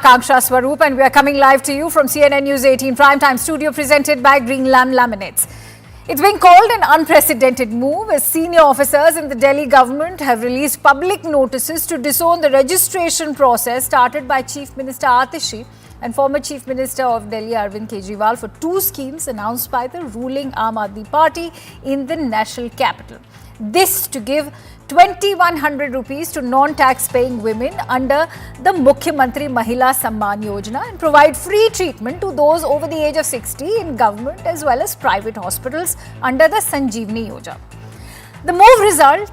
Akanksha Swaroop, and we are coming live to you from CNN News 18 Primetime Studio, presented by Greenland Laminates. It's being called an unprecedented move as senior officers in the Delhi government have released public notices to disown the registration process started by Chief Minister Atishi and former Chief Minister of Delhi Arvind Kejriwal for two schemes announced by the ruling Aam Aadmi Party in the national capital. This to give 2,100 rupees to non-tax paying women under the Mukhyamantri Mahila Samman Yojana and provide free treatment to those over the age of 60 in government as well as private hospitals under the Sanjeevani Yojana. The move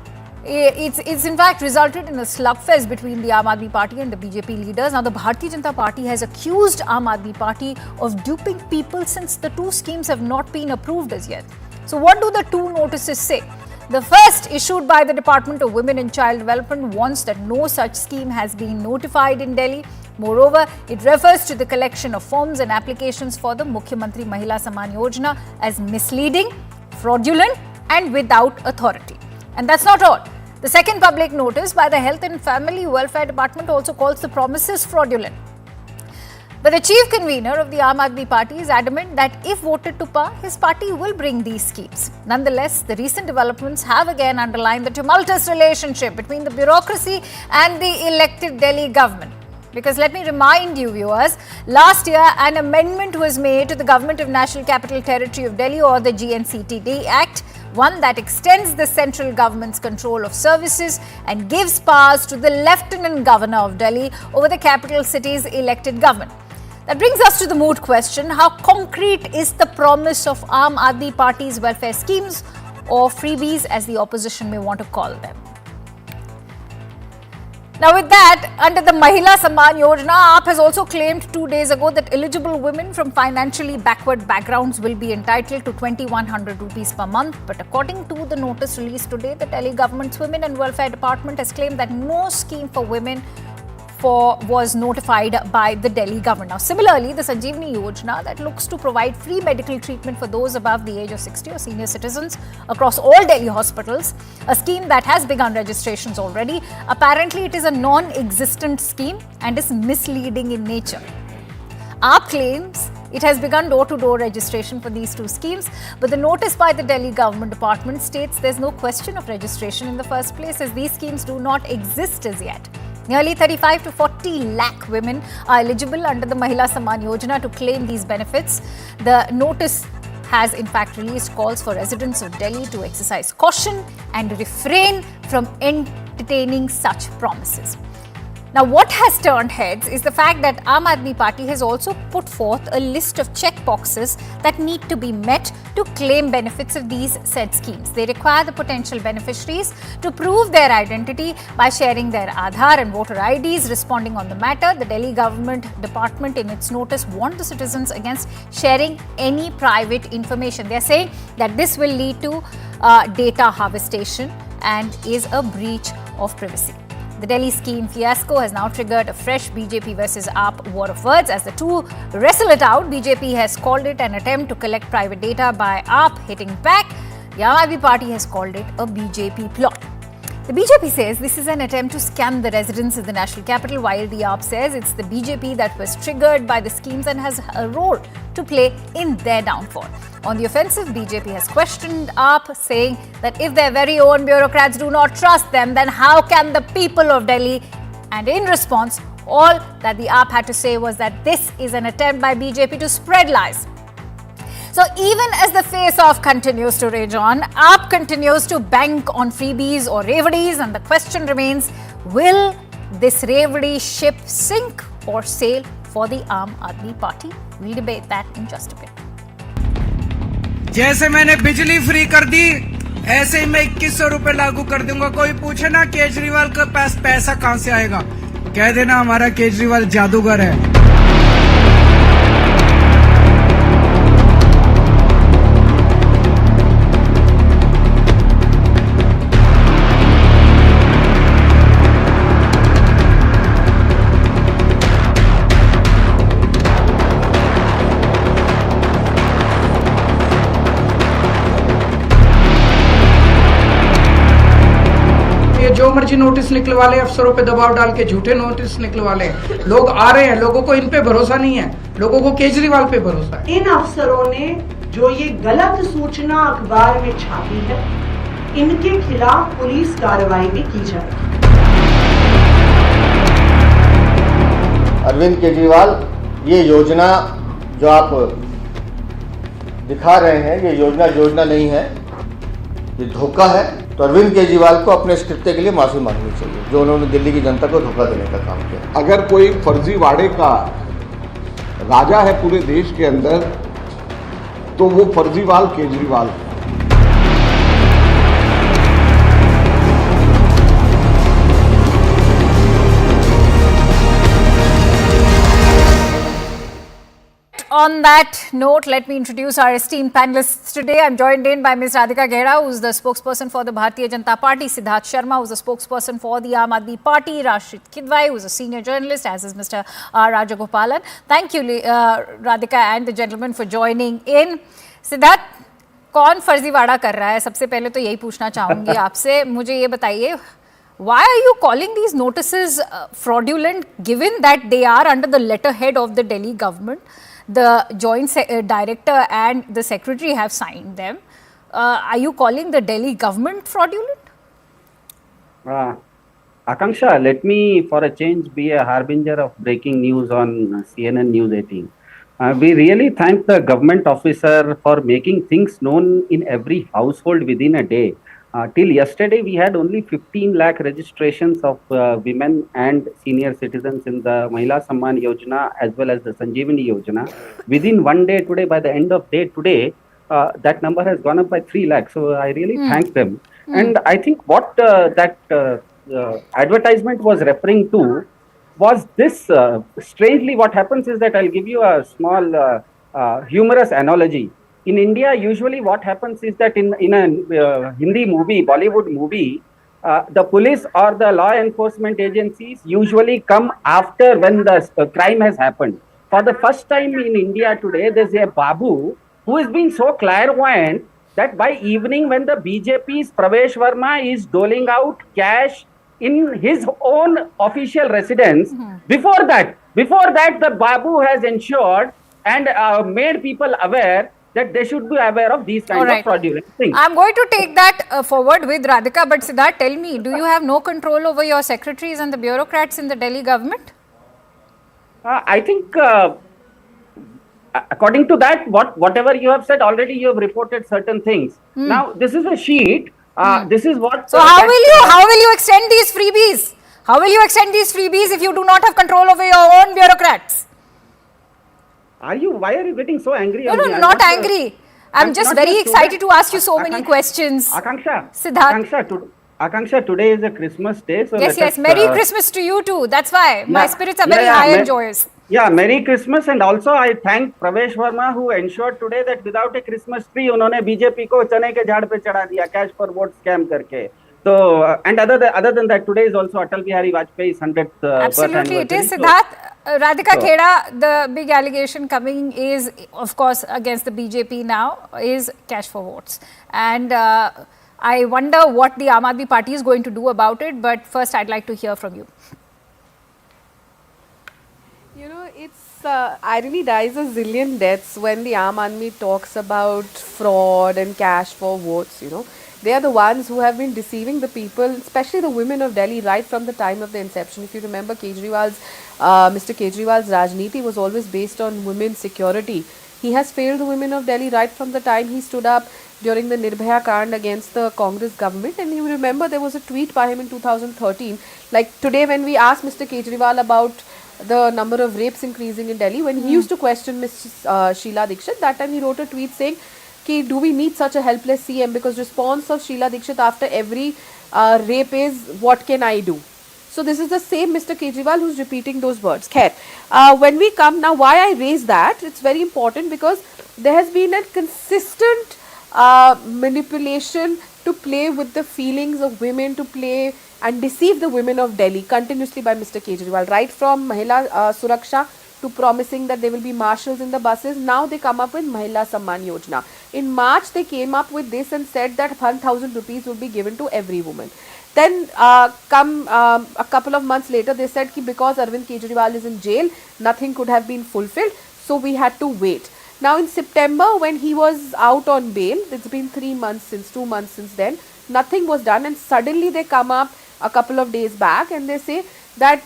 it's in fact resulted in a slugfest between the Aam Aadmi Party and the BJP leaders. Now the Bharatiya Janata Party has accused Aam Aadmi Party of duping people since the two schemes have not been approved as yet. So what do the two notices say? The first, issued by the Department of Women and Child Development, warns that no such scheme has been notified in Delhi. Moreover, it refers to the collection of forms and applications for the Mukhyamantri Mahila Samman Yojana as misleading, fraudulent and without authority. And that's not all. The second public notice by the Health and Family Welfare Department also calls the promises fraudulent. But the chief convener of the Aam Aadmi Party is adamant that if voted to power, his party will bring these schemes. Nonetheless, the recent developments have again underlined the tumultuous relationship between the bureaucracy and the elected Delhi government. Because let me remind you viewers, last year an amendment was made to the Government of National Capital Territory of Delhi, or the GNCTD Act, one that extends the central government's control of services and gives powers to the Lieutenant Governor of Delhi over the capital city's elected government. That brings us to the moot question: how concrete is the promise of Aam Aadmi Party's welfare schemes, or freebies as the opposition may want to call them? Now with that, under the Mahila Samman Yojana, AAP has also claimed 2 days ago that eligible women from financially backward backgrounds will be entitled to 2,100 rupees per month. But according to the notice released today, the Delhi government's Women and Welfare Department has claimed that no scheme for women was notified by the Delhi government. Now, similarly, the Sanjeevani Yojana that looks to provide free medical treatment for those above the age of 60 or senior citizens across all Delhi hospitals, a scheme that has begun registrations already. Apparently, it is a non-existent scheme and is misleading in nature. AAP claims it has begun door-to-door registration for these two schemes, but the notice by the Delhi government department states there's no question of registration in the first place, as these schemes do not exist as yet. Nearly 35 to 40 lakh women are eligible under the Mahila Samman Yojana to claim these benefits. The notice has in fact released calls for residents of Delhi to exercise caution and refrain from entertaining such promises. Now, what has turned heads is the fact that Aam Aadmi Party has also put forth a list of checkboxes that need to be met to claim benefits of these said schemes. They require the potential beneficiaries to prove their identity by sharing their Aadhaar and voter IDs. Responding on the matter, the Delhi government department in its notice warned the citizens against sharing any private information. They are saying that this will lead to data harvestation and is a breach of privacy. The Delhi scheme fiasco has now triggered a fresh BJP versus AAP war of words. As the two wrestle it out, BJP has called it an attempt to collect private data by AAP. Hitting back, the Aam Aadmi Party has called it a BJP plot. The BJP says this is an attempt to scam the residents of the national capital, while the AAP says it's the BJP that was triggered by the schemes and has a role to play in their downfall. On the offensive, BJP has questioned AAP, saying that if their very own bureaucrats do not trust them, then how can the people of Delhi? And in response, all that the AAP had to say was that this is an attempt by BJP to spread lies. So even as the face-off continues to rage on, AAP continues to bank on freebies or revadis, and the question remains, will this revadi ship sink or sail for the Aam Aadmi Party? We'll debate that in just a bit. जैसे मैंने बिजली free कर दी, ऐसे ही मैं 2100 रुपए लागू कर दूंगा। कोई पूछे ना केजरीवाल के पास पैसा कहां से आएगा, कह देना हमारा केजरीवाल जादूगर है। ये जो मर्जी नोटिस निकलवा ले, अफसरों पे दबाव डाल के झूठे नोटिस निकलवा ले। लोग आ रहे हैं, लोगों को इन पे भरोसा नहीं है, लोगों को केजरीवाल पे भरोसा है। इन अफसरों ने जो ये गलत सूचना अखबार में छापी है, इनके खिलाफ पुलिस कार्रवाई भी की जाएगी। अरविंद केजरीवाल, ये योजना जो आप दिखा रहे हैं, ये योजना नहीं है, ये धोखा है। तो अरविंद केजरीवाल को अपने इस कृत्य के लिए माफी मांगनी चाहिए, जो उन्होंने दिल्ली की जनता को धोखा देने का काम किया। अगर कोई फर्जीवाड़े का राजा है पूरे देश के अंदर, तो वो फर्जीवाल केजरीवाल है। On that note, let me introduce our esteemed panelists today. I'm joined in by Ms. Radhika Ghera, who's the spokesperson for the Bharatiya Janata Party, Siddharth Sharma, who's the spokesperson for the Aam Aadmi Party, Rashid Kidwai, who's a senior journalist, as is Mr. R. Rajagopalan. Thank you, Radhika and the gentlemen, for joining in. Siddharth, कौन फर्जीवाड़ा कर रहा है? सबसे पहले तो यही पूछना चाहूंगी आपसे। मुझे ये बताइए, why are you calling these notices fraudulent, given that they are under the letterhead of the Delhi government? The joint director and the secretary have signed them. Are you calling the Delhi government fraudulent? Akanksha, let me for a change be a harbinger of breaking news on CNN News 18. We really thank the government officer for making things known in every household within a day. Till yesterday, we had only 15 lakh registrations of women and senior citizens in the Mahila Samman Yojana as well as the Sanjeevani Yojana. Within one day today, by the end of day today, that number has gone up by 3 lakhs. So I really thank them. And I think what that advertisement was referring to was this. Strangely, what happens is that I'll give you a small humorous analogy. In India, usually what happens is that in a Hindi movie, Bollywood movie, the police or the law enforcement agencies usually come after when the crime has happened. For the first time in India today, there's a Babu who is being so clairvoyant that by evening when the BJP's Pravesh Verma is doling out cash in his own official residence, before that the Babu has ensured and made people aware that they should be aware of these kinds of fraudulent things. I'm going to take that forward with Radhika, but Siddharth, tell me, do you have no control over your secretaries and the bureaucrats in the Delhi government? I think, according to that, whatever you have said already, you have reported certain things. Now, this is a sheet. This is what. So, how will you extend these freebies? How will you extend these freebies if you do not have control over your own bureaucrats? Why are you getting so angry? No, not angry. I'm just very excited to ask you so many questions. Akanksha, Siddharth. Akanksha, today is a Christmas day. So yes. Merry Christmas to you too. That's why my spirits are very high and joyous. Yeah, Merry Christmas, and also I thank Pravesh Verma who ensured today that without a Christmas tree, उन्होंने BJP को चने के झाड़ पे चढ़ा दिया cash for vote scam करके. So, and other than that, today is also Atal Bihari Vajpayee's 100th birth anniversary. Absolutely, it is. Siddharth, Radhika Ghera, the big allegation coming is, of course, against the BJP now, is cash for votes. And I wonder what the Aam Aadmi Party is going to do about it. But first, I'd like to hear from you. You know, it's irony dies a zillion deaths when the Aam Aadmi talks about fraud and cash for votes, you know. They are the ones who have been deceiving the people, especially the women of Delhi, right from the time of the inception. If you remember, Mr. Kejriwal's Rajniti was always based on women's security. He has failed the women of Delhi right from the time he stood up during the Nirbhaya Kand against the Congress government. And you remember there was a tweet by him in 2013. Like today when we asked Mr. Kejriwal about the number of rapes increasing in Delhi, when he used to question Ms. Sheila Dikshit, that time he wrote a tweet saying, do we need such a helpless CM? Because response of Sheila Dikshit after every rape is, what can I do? So this is the same Mr. Kejriwal who's repeating those words. When we come now, why I raise that, it's very important because there has been a consistent manipulation to play with the feelings of women, to play and deceive the women of Delhi continuously by Mr. Kejriwal, right from Mahila Suraksha to promising that there will be marshals in the buses. Now they come up with Mahila Samman Yojana. In March, they came up with this and said that 1,000 rupees will be given to every woman. Then a couple of months later, they said that because Arvind Kejriwal is in jail, nothing could have been fulfilled. So we had to wait. Now in September, when he was out on bail, it's been 2 months since then, nothing was done, and suddenly they come up a couple of days back and they say that,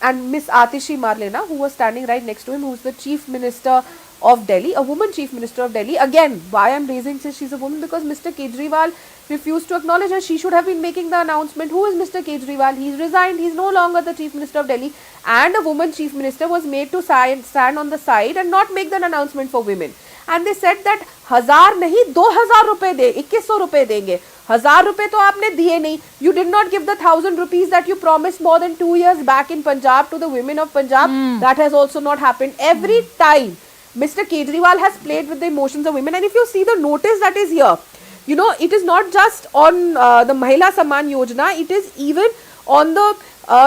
and Miss Atishi Marlena, who was standing right next to him, who's the Chief Minister of Delhi, a woman Chief Minister of Delhi. Again, why I'm raising since she's a woman, because Mr. Kejriwal refused to acknowledge her. She should have been making the announcement. Who is Mr. Kejriwal? He's resigned. He's no longer the Chief Minister of Delhi. And a woman Chief Minister was made to stand on the side and not make that announcement for women. And they said that 1,000 nahi 2,000 rupees de, 2,100 rupees denge. 1,000 rupees to aapne diye nahi. You did not give the 1,000 rupees that you promised more than 2 years back in Punjab to the women of Punjab. That has also not happened. Every time Mr. Kejriwal has played with the emotions of women. And if you see the notice that is here, you know, it is not just on the Mahila Samman Yojana, it is even on the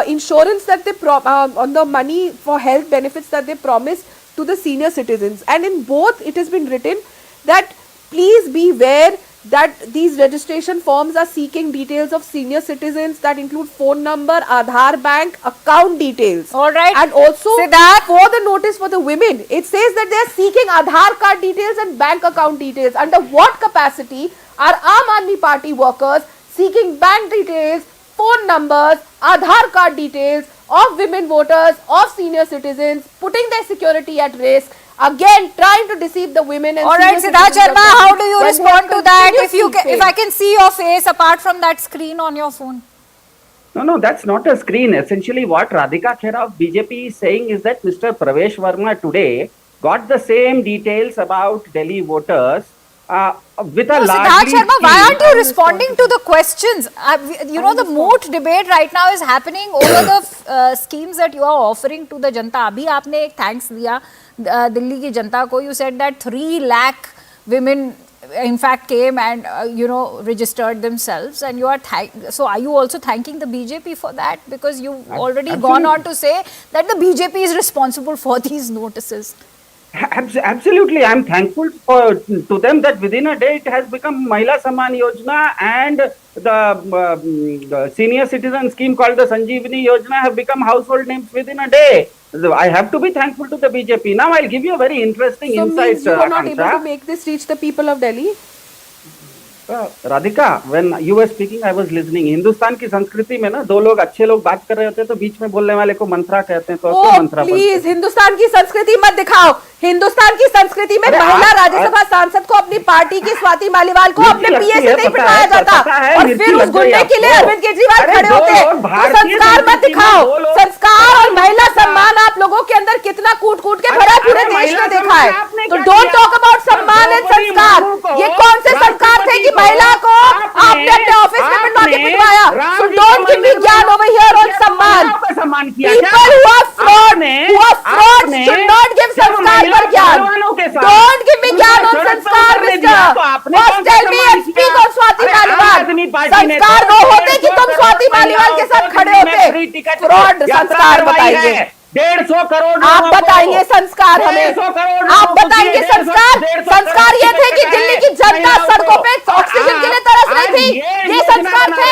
insurance that they on the money for health benefits that they promise to the senior citizens. And in both, it has been written that please beware that these registration forms are seeking details of senior citizens that include phone number, Aadhaar bank, account details. All right. And also Siddharth, for the notice for the women, it says that they are seeking Aadhaar card details and bank account details. Under what capacity are Aam Aadmi Party workers seeking bank details, phone numbers, Aadhaar card details of women voters, of senior citizens, putting their security at risk? Again, trying to deceive the women. And all right, Siddharth Sharma, how do you respond to that? If I can see your face apart from that screen on your phone. No, that's not a screen. Essentially, what Radhika Khera of BJP is saying is that Mr. Pravesh Verma today got the same details about Delhi voters with a Siddharth Sharma, why aren't you responding to the questions? You know, the moot debate right now is happening over the schemes that you are offering to the Janta. Abhi aapne ek thanks diya Delhi ki Janta ko. You said that 3 lakh women in fact came and registered themselves, and you are so are you also thanking the BJP for that, because you've already gone on to say that the BJP is responsible for these notices? Absolutely, I am thankful to them that within a day it has become Mahila Samman Yojana, and the senior citizen scheme called the Sanjeevani Yojana have become household names within a day. So I have to be thankful to the BJP. Now I'll give you a very interesting insight. So you are not able to make this reach the people of Delhi? Radhika, when you were speaking, I was listening. Hindustan की संस्कृति में ना 2 लोग अच्छे लोग बात कर रहे होते हैं तो बीच में बोलने वाले को मंत्रा कहते हैं, तो मंत्रा प्लीज हिंदुस्तान की संस्कृति मत दिखाओ. हिंदुस्तान की संस्कृति में महिला राज्यसभा सांसद को अपनी पार्टी की स्वाति मालीवाल को अपने पीए से नहीं बिठाया जाता, और फिर उस गुंडे के लिए अरविंद केजरीवाल खड़े होते. तो संस्कार मत दिखाओ. संस्कार और महिला सम्मान आप लोगों के अंदर कितना कूट कूट के भरा पूरे देश ने देखा है. तो डोंट टॉक अबाउट सम्मान एंड संस्कार. ये कौन से संस्कार थे कि महिला को आपने अपने ऑफिस में बिठा के बिठवाया? So don't give me ज्ञान over here on सम्मान. People who are fraud should not give संस्कार पर ज्ञान. Don't give me ज्ञान on संस्कार, mister. First tell me and speak on Swati Maliwal. संस्कार वो होते कि तुम स्वाति मालीवाल के साथ खड़े होते. फ्रॉड संस्कार बताइए. 150 करोड़ आप बताएंगे संस्कार हमें. आप बताएंगे संस्कार. संस्कार ये थे कि दिल्ली की जनता सड़कों पे ऑक्सीजन के लिए तरस रही थी. ये संस्कार थे.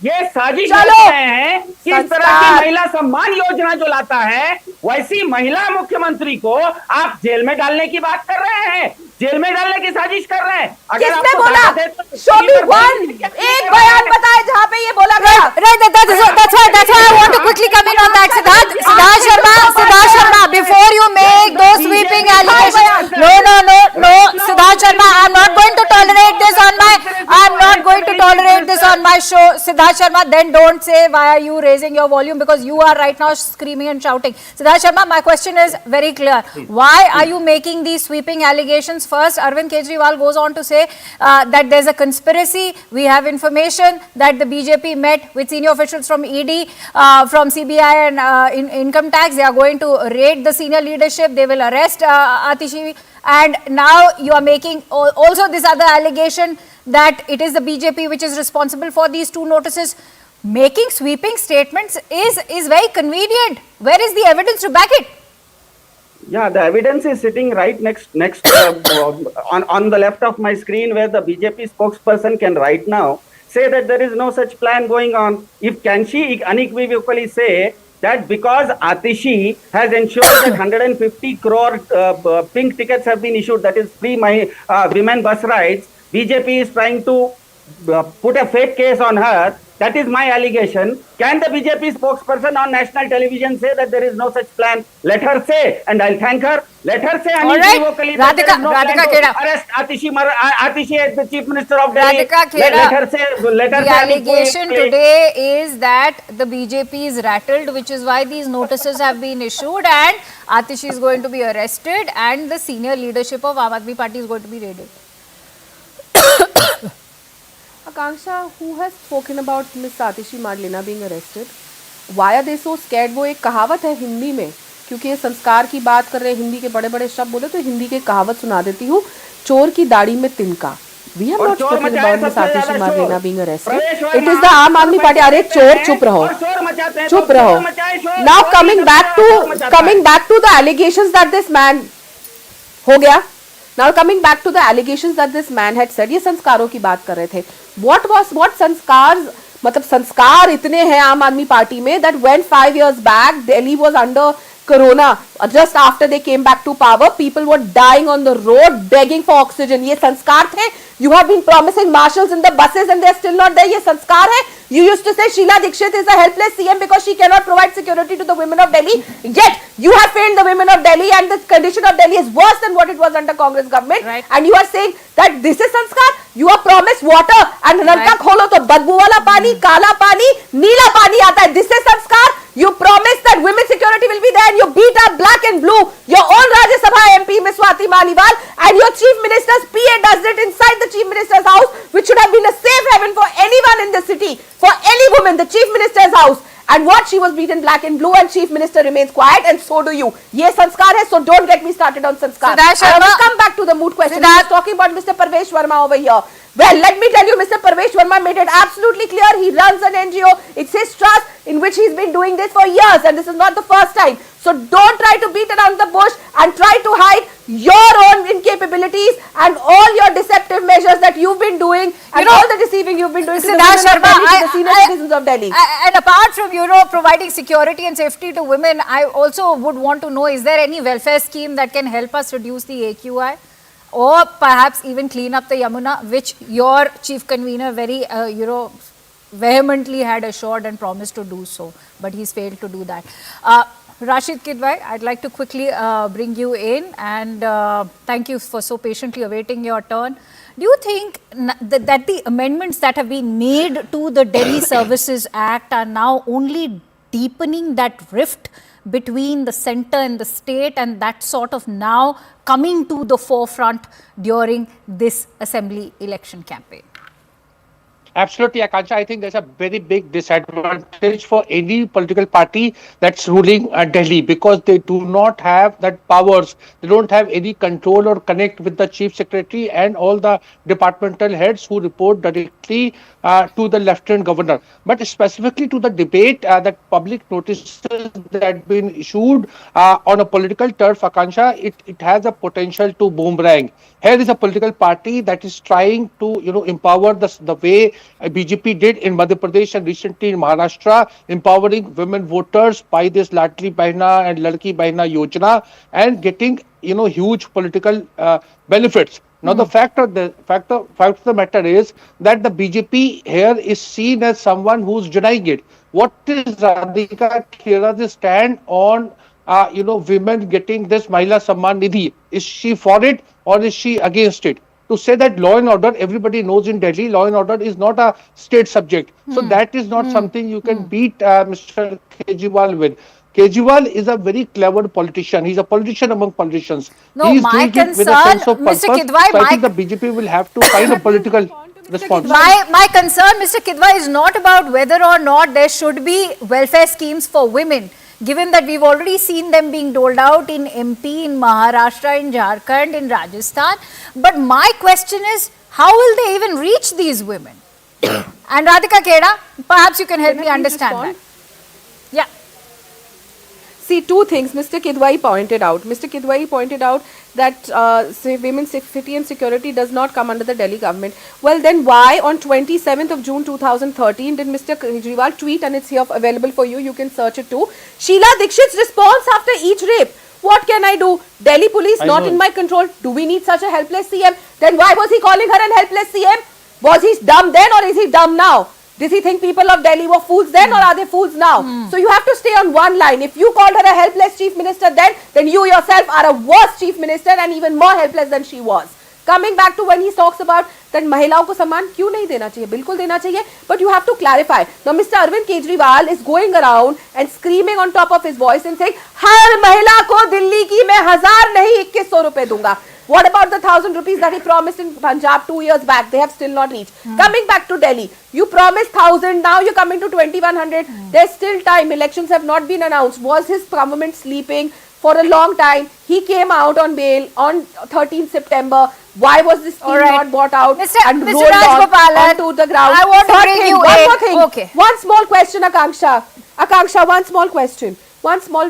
ये साजिश कर रहे हैं कि इस तरह की महिला सम्मान योजना जो लाता है, वैसी महिला मुख्यमंत्री को आप जेल में डालने की बात कर रहे हैं. जेल में डालने की साजिश कर रहे हैं. किसने बोला? शो मी वन. एक बयान बताए जहाँ पे ये बोला गया. That's why I want to quickly come in on that, Siddharth Sharma, before you make those sweeping allegations. No, Siddharth Sharma, I'm not going to tolerate this on my show. Siddharth Sharma, then don't say why are you raising your volume, because you are right now screaming and shouting. Siddharth Sharma, my question is very clear. Why are you making these sweeping allegations? First, Arvind Kejriwal goes on to say that there's a conspiracy. We have information that the BJP met with senior officials from ED, from CBI and income tax. They are going to raid the senior leadership. They will arrest Atishi. And now you are making also this other allegation that it is the BJP which is responsible for these 2 notices. Making sweeping statements is very convenient. Where is the evidence to back it? Yeah, the evidence is sitting right next on the left of my screen, where the BJP spokesperson can right now say that there is no such plan going on. If can she unequivocally say that because Atishi has ensured that 150 crore pink tickets have been issued, that is free women bus rides, BJP is trying to put a fake case on her. That is my allegation. Can the BJP spokesperson on national television say that there is no such plan? Let her say, and I'll thank her. Let her say unequivocally that there is no plan to arrest Atishi as the Chief Minister of Delhi. Let her say. The allegation today is that the BJP is rattled, which is why these notices have been issued, and Atishi is going to be arrested, and the senior leadership of Aam Aadmi Party is going to be raided. Akanksha, who has spoken about Miss Atishi Madlena being arrested? Why are they so scared? वो एक कहावत है हिंदी में, क्योंकि ये संस्कार की बात कर रहे हैं, हिंदी के बड़े बड़े शब्द बोले, तो हिंदी की कहावत सुना देती हूँ, चोर की दाढ़ी में तिनका. We have not spoken about Miss Atishi Madlena being arrested. It is the Aam Aadmi Party. अरे चोर चुप रहो, चुप रहो. Now coming back to the allegations that this man हो गया. Now coming back to the allegations that this man had said, ये संस्कारों की बात कर रहे थे. What संस्कार, मतलब संस्कार इतने हैं आम आदमी पार्टी में that when 5 years back Delhi was under corona, just after they came back to power, people were dying on the road begging for oxygen. ये संस्कार थे. You have been promising marshals in the buses and they are still not there. ये संस्कार है. You used to say Sheila Dikshit is a helpless CM because she cannot provide security to the women of Delhi. Yet you have failed the women of Delhi, and the condition of Delhi is worse than what it was under Congress government. Right. And you are saying that this is sanskar. You are promised water and नलका खोलो तो बदबू वाला पानी, काला पानी, नीला पानी आता है. This is sanskar. You promised that women security will be there, and you beat up black and blue your own Rajya Sabha MP Ms. Swati Maliwal, and your chief minister's PA does it inside the chief minister's house, which should have been a safe haven for anyone in the city, for any woman, the chief minister's house. And what, she was beaten black and blue, and chief minister remains quiet, and so do you. Ye sanskar hai, so don't get me started on sanskar. I will come back to the moot question. I was talking about Mr. Parvesh Verma over here. Well, let me tell you, Mr. Parvesh Verma made it absolutely clear. He runs an NGO. It's his trust in which he's been doing this for years, and this is not the first time. So don't try to beat around the bush and try to hide your own incapabilities and all your deceptive measures that you've been doing, and all the deceiving you've been doing to the women of Delhi, to the senior citizens of Delhi. And apart from, providing security and safety to women, I also would want to know, is there any welfare scheme that can help us reduce the AQI? Or perhaps even clean up the Yamuna, which your chief convener very, vehemently had assured and promised to do so, but he's failed to do that. Rashid Kidwai, I'd like to quickly bring you in, and thank you for so patiently awaiting your turn. Do you think that the amendments that have been made to the Delhi Services Act are now only deepening that rift between the centre and the state, and that sort of now coming to the forefront during this assembly election campaign? Absolutely, Akansha. I think there's a very big disadvantage for any political party that's ruling Delhi, because they do not have that powers. They don't have any control or connect with the chief secretary and all the departmental heads who report directly to the lieutenant governor. But specifically to the debate, that public notices that have been issued on a political turf, Akansha, it has a potential to boomerang. Here is a political party that is trying to, empower the way BJP did in Madhya Pradesh and recently in Maharashtra, empowering women voters by this Ladli Bahna and Ladki Bahna Yojana, and getting, huge political benefits. Now, the fact of the matter is that the BJP here is seen as someone who's denying it. What is Radhika Khera's stand on women getting this Mahila Samman Nidhi? Is she for it or is she against it? To say that law and order, everybody knows in Delhi, law and order is not a state subject. So that is not something you can beat Mr. Kejriwal with. Kejriwal is a very clever politician. He's a politician among politicians. No, He's my doing it with a concern, sense of purpose. Mr. Kidwai, so I think the BJP will have to find a political response. My concern, Mr. Kidwai, is not about whether or not there should be welfare schemes for women, given that we've already seen them being doled out in MP, in Maharashtra, in Jharkhand, in Rajasthan. But my question is, how will they even reach these women? And Radhika Khera, perhaps you can help me understand that. Yeah. See, two things Mr. Kidwai pointed out. Mr. Kidwai pointed out that say women's safety and security does not come under the Delhi government. Well, then why on 27th of June 2013 did Mr. Kejriwal tweet, and it's here available for you, you can search it too, Sheila Dikshit's response after each rape. What can I do? Delhi police not in my control. Do we need such a helpless CM? Then why was he calling her an helpless CM? Was he dumb then or is he dumb now? Does he think people of Delhi were fools then or are they fools now? So you have to stay on one line. If you called her a helpless chief minister then you yourself are a worse chief minister and even more helpless than she was. Coming back to when he talks about that महिलाओं को सम्मान क्यों नहीं देना चाहिए, बिल्कुल देना चाहिए, but you have to clarify. Now Mr. Arvind Kejriwal is going around and screaming on top of his voice and saying हर महिला को दिल्ली की मैं 1000 नहीं 2100 रुपए दूंगा. What about the 1,000 rupees that he promised in Punjab 2 years back? They have still not reached. Coming back to Delhi, you promised 1,000, now you're coming to 2,100. There's still time. Elections have not been announced. Was his government sleeping for a long time? He came out on bail on 13th September. Why was this scheme not bought out and rolled onto the ground? I want to bring you one more thing. Okay. One small question, Akanksha. Akanksha, one small question. One small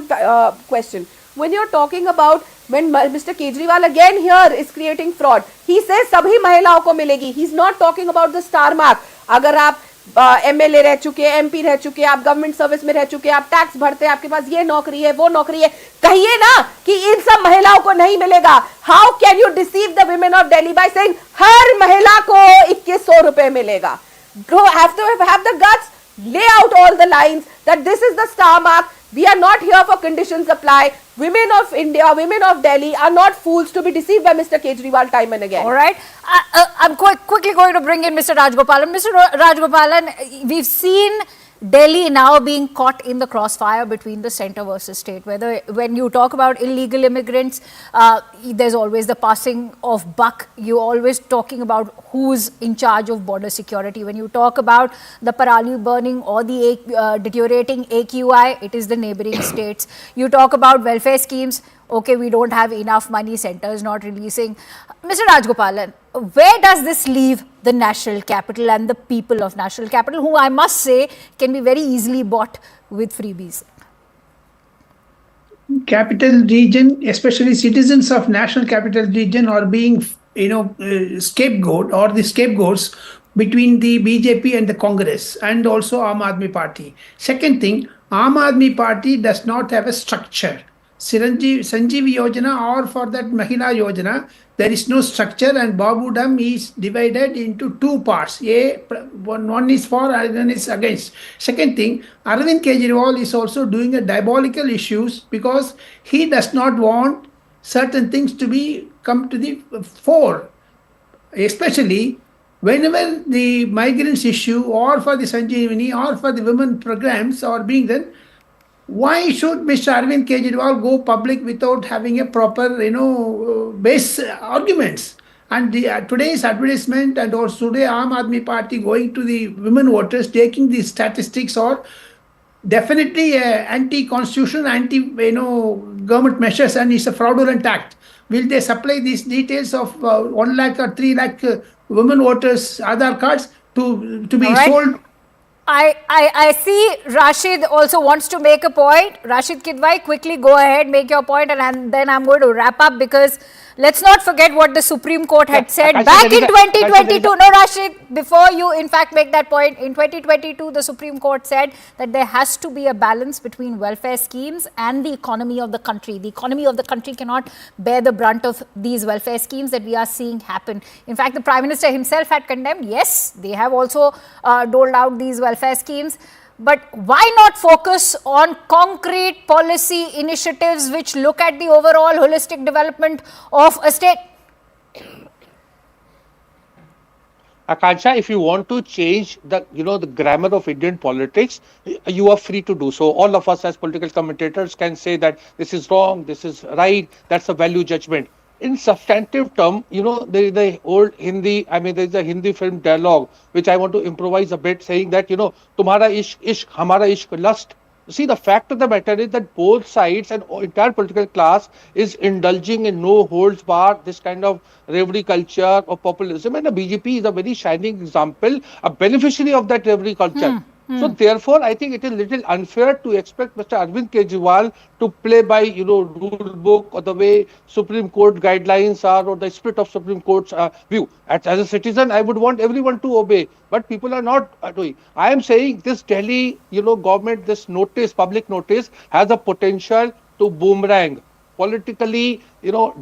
question. When you're talking about when Mr. Kejriwal again here is creating fraud, he says sabhi महिलाओं को मिलेगी. He's not talking about the star mark. अगर आप MLA रह चुके हैं, MP रह चुके हैं, आप गवर्नमेंट सर्विस में रह चुके हैं, आप टैक्स भरते हैं, आपके पास ये नौकरी है, वो नौकरी है, कहिए ना कि इन सब महिलाओं को नहीं मिलेगा. How can you deceive the women of Delhi by saying हर महिला को 2100 रुपए मिलेगा? Have the guts, lay out all the lines that this is the star mark. We are not here for conditions apply. Women of India, women of Delhi are not fools to be deceived by Mr. Kejriwal time and again. All right. I'm quickly going to bring in Mr. Rajgopalan. Mr. Rajgopalan, we've seen Delhi now being caught in the crossfire between the centre versus state. When you talk about illegal immigrants, there's always the passing of buck. You're always talking about who's in charge of border security. When you talk about the Parali burning or the deteriorating AQI, it is the neighbouring states. You talk about welfare schemes. Okay, we don't have enough money, centres not releasing. Mr. Rajgopalan, where does this leave the national capital and the people of national capital, who I must say can be very easily bought with freebies? Capital region, especially citizens of national capital region, are being, scapegoat or the scapegoats between the BJP and the Congress and also Aam Aadmi Party. Second thing, Aam Aadmi Party does not have a structure. Sanjeev Yojana or for that Mahila Yojana, there is no structure, and Babu Dam is divided into two parts. One is for, one is against. Second thing, Arvind Kejriwal is also doing a diabolical issues because he does not want certain things to come to the fore, especially whenever the migrants issue or for the Sanjeevani or for the women programs are being done. Why should Mr. Arvind Kejriwal go public without having a proper, base arguments? And today's advertisement and also today Aam Aadmi Party going to the women voters, taking the statistics are definitely anti-constitutional, anti-government measures, and it's a fraudulent act. Will they supply these details of 1 lakh or 3 lakh women voters Aadhaar cards to be sold? I see Rashid also wants to make a point. Rashid Kidwai, quickly go ahead, make your point, and then I'm going to wrap up, because let's not forget what the Supreme Court had said back in 2022. No, Rashid, before you in fact make that point, in 2022, the Supreme Court said that there has to be a balance between welfare schemes and the economy of the country. The economy of the country cannot bear the brunt of these welfare schemes that we are seeing happen. In fact, the Prime Minister himself had condemned, yes, they have also doled out these welfare schemes. But why not focus on concrete policy initiatives which look at the overall holistic development of a state? Akansha, if you want to change the grammar of Indian politics, you are free to do so. All of us as political commentators can say that this is wrong, this is right, that's a value judgment. In substantive term, there is the old Hindi, there is a Hindi film dialogue, which I want to improvise a bit, saying that, tumhara ishq, ishq, hamara ishq, lust. See, the fact of the matter is that both sides and entire political class is indulging in no holds barred, this kind of revelry culture of populism. And the BJP is a very shining example, a beneficiary of that revelry culture. So therefore, I think it is little unfair to expect Mr. Arvind Kejriwal to play by, rule book or the way Supreme Court guidelines are or the spirit of Supreme Court's view. As a citizen, I would want everyone to obey, but people are not doing. I am saying this Delhi, government, this notice, public notice, has a potential to boomerang, politically,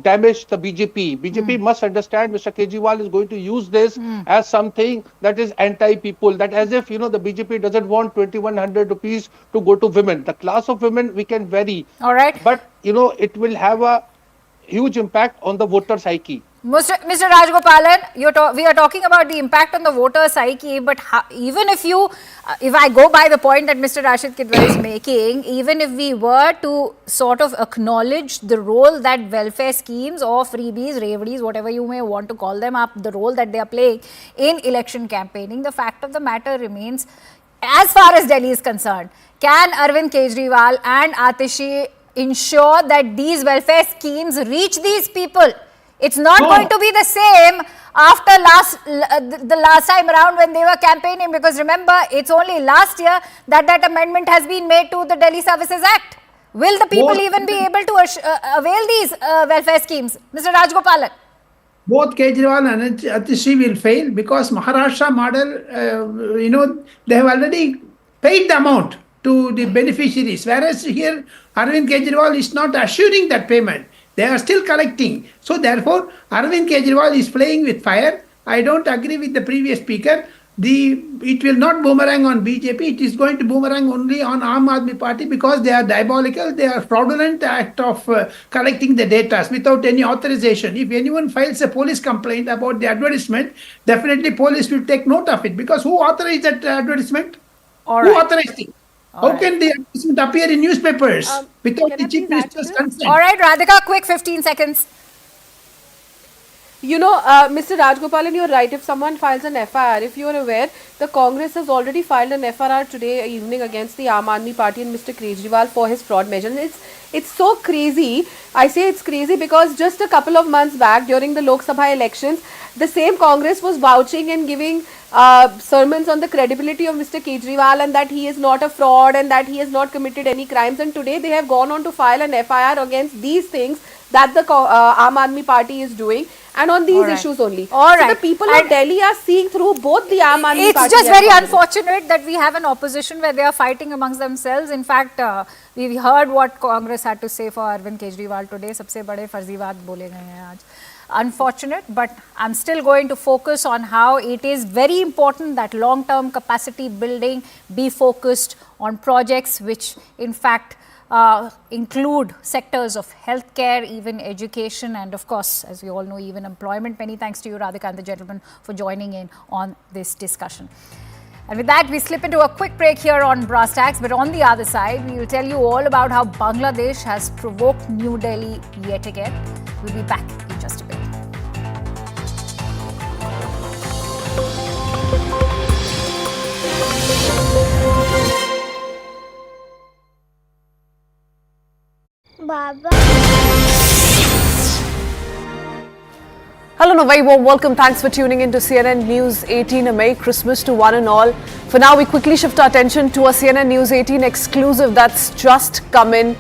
damage the BJP. BJP must understand Mr. Kejriwal is going to use this as something that is anti-people, that as if, the BJP doesn't want 2100 rupees to go to women. The class of women we can vary. All right. But, it will have a huge impact on the voter psyche. Mr. Rajgopalan, we are talking about the impact on the voter psyche, but even if I go by the point that Mr. Rashid Kidwai is making, even if we were to sort of acknowledge the role that welfare schemes or freebies, reveries, whatever you may want to call them up, the role that they are playing in election campaigning, the fact of the matter remains, as far as Delhi is concerned, can Arvind Kejriwal and Atishi ensure that these welfare schemes reach these people? It's not going to be the same after the last time around when they were campaigning, because remember, it's only last year that amendment has been made to the Delhi Services Act. Will the people even be able to avail these welfare schemes? Mr. Rajgopalan. Both Kejriwal and Atishi will fail because Maharashtra model, they have already paid the amount to the beneficiaries, whereas here Arvind Kejriwal is not assuring that payment. They are still collecting. So therefore, Arvind Kejriwal is playing with fire. I don't agree with the previous speaker. It will not boomerang on BJP. It is going to boomerang only on Aam Aadmi Party because they are diabolical. They are fraudulent act of collecting the data without any authorization. If anyone files a police complaint about the advertisement, definitely police will take note of it, because who authorized that advertisement? Who authorized it? How can the advertisement appear in newspapers without the chief minister's consent? All right, Radhika, quick 15 seconds. Mr. Rajgopalan, you're right. If someone files an FIR, if you're aware, the Congress has already filed an FIR today evening against the Aam Aadmi Party and Mr. Kejriwal for his fraud measures. It's so crazy. I say it's crazy because just a couple of months back during the Lok Sabha elections, the same Congress was vouching and giving sermons on the credibility of Mr. Kejriwal and that he is not a fraud and that he has not committed any crimes. And today they have gone on to file an FIR against these things that the Aam Aadmi Party is doing, and on these issues only. So the people of Delhi are seeing through both the Aam Aadmi Party. It's just very unfortunate that we have an opposition where they are fighting amongst themselves. In fact, we heard what Congress had to say for Arvind Kejriwal today. सबसे बड़े फर्जीवात बोले गए हैं आज. Unfortunate, but I'm still going to focus on how it is very important that long-term capacity building be focused on projects which in fact include sectors of healthcare, even education, and of course, as we all know, even employment. Many thanks to you, Radhika, and the gentleman for joining in on this discussion. And with that, we slip into a quick break here on Brass Tacks. But on the other side, we will tell you all about how Bangladesh has provoked New Delhi yet again. We'll be back in just a bit. Baba. Hello and a very warm welcome. Thanks for tuning in to CNN News 18. A Merry Christmas to one and all. For now, we quickly shift our attention to a CNN News 18 exclusive that's just come in.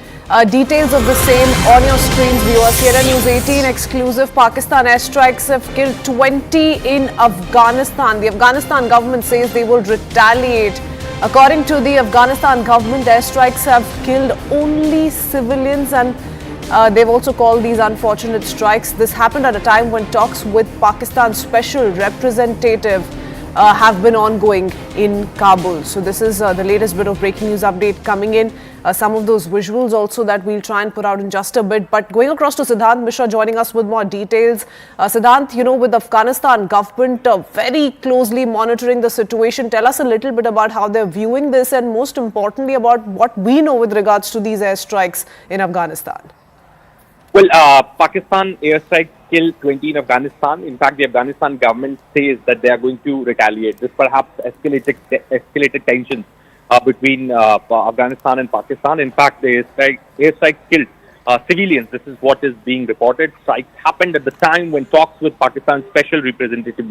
Details of the same on your screens, viewers. CNN News 18 exclusive. Pakistan airstrikes have killed 20 in Afghanistan. The Afghanistan government says they will retaliate. According to the Afghanistan government, airstrikes have killed only civilians, and they've also called these unfortunate strikes. This happened at a time when talks with Pakistan's special representative have been ongoing in Kabul. So this is the latest bit of breaking news update coming in. Some of those visuals also that we'll try and put out in just a bit. But going across to Siddhant Mishra joining us with more details. Siddhant, with Afghanistan government very closely monitoring the situation, tell us a little bit about how they're viewing this and most importantly about what we know with regards to these airstrikes in Afghanistan. Well, Pakistan airstrikes killed 20 in Afghanistan. In fact, the Afghanistan government says that they are going to retaliate. This perhaps escalated tensions between Afghanistan and Pakistan. In fact, the airstrikes killed civilians. This is what is being reported. Strikes happened at the time when talks with Pakistan's special representative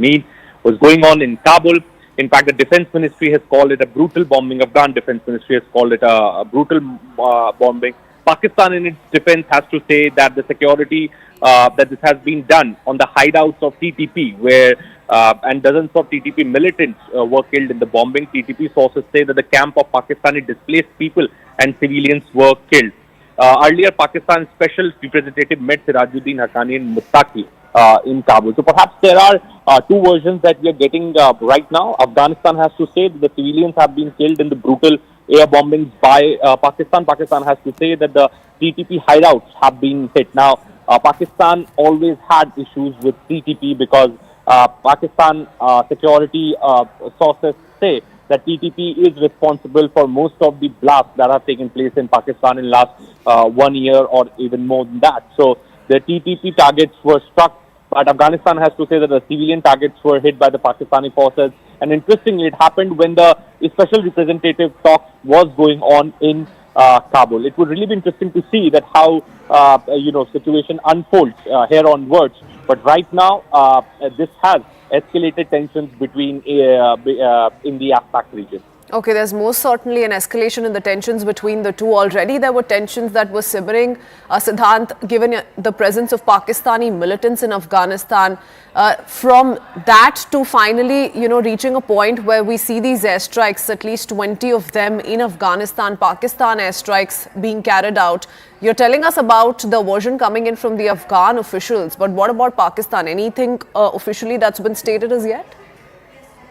was going on in Kabul. In fact, the Defense Ministry has called it a brutal bombing. Afghan Defense Ministry has called it a brutal bombing. Pakistan, in its defense, has to say that the security that this has been done on the hideouts of TTP, where and dozens of TTP militants were killed in the bombing. TTP sources say that the camp of Pakistani displaced people and civilians were killed. Earlier, Pakistan's special representative met Sirajuddin Haqqani and Mustaki in Kabul. So perhaps there are two versions that we are getting right now. Afghanistan has to say that the civilians have been killed in the brutal air bombings by Pakistan. Pakistan has to say that the TTP hideouts have been hit. Now, Pakistan always had issues with TTP because Pakistan security sources say that TTP is responsible for most of the blasts that have taken place in Pakistan in last 1 year or even more than that. So the TTP targets were struck, but Afghanistan has to say that the civilian targets were hit by the Pakistani forces. And interestingly, it happened when the special representative talks was going on in Kabul. It would really be interesting to see that how situation unfolds here onwards. But right now, this has escalated tensions between in the AFPAC region. Okay, there's most certainly an escalation in the tensions between the two. Already there were tensions that were simmering, Siddhant, given the presence of Pakistani militants in Afghanistan. From that to finally, reaching a point where we see these airstrikes, at least 20 of them in Afghanistan, Pakistan airstrikes being carried out. You're telling us about the version coming in from the Afghan officials, but what about Pakistan? Anything officially that's been stated as yet?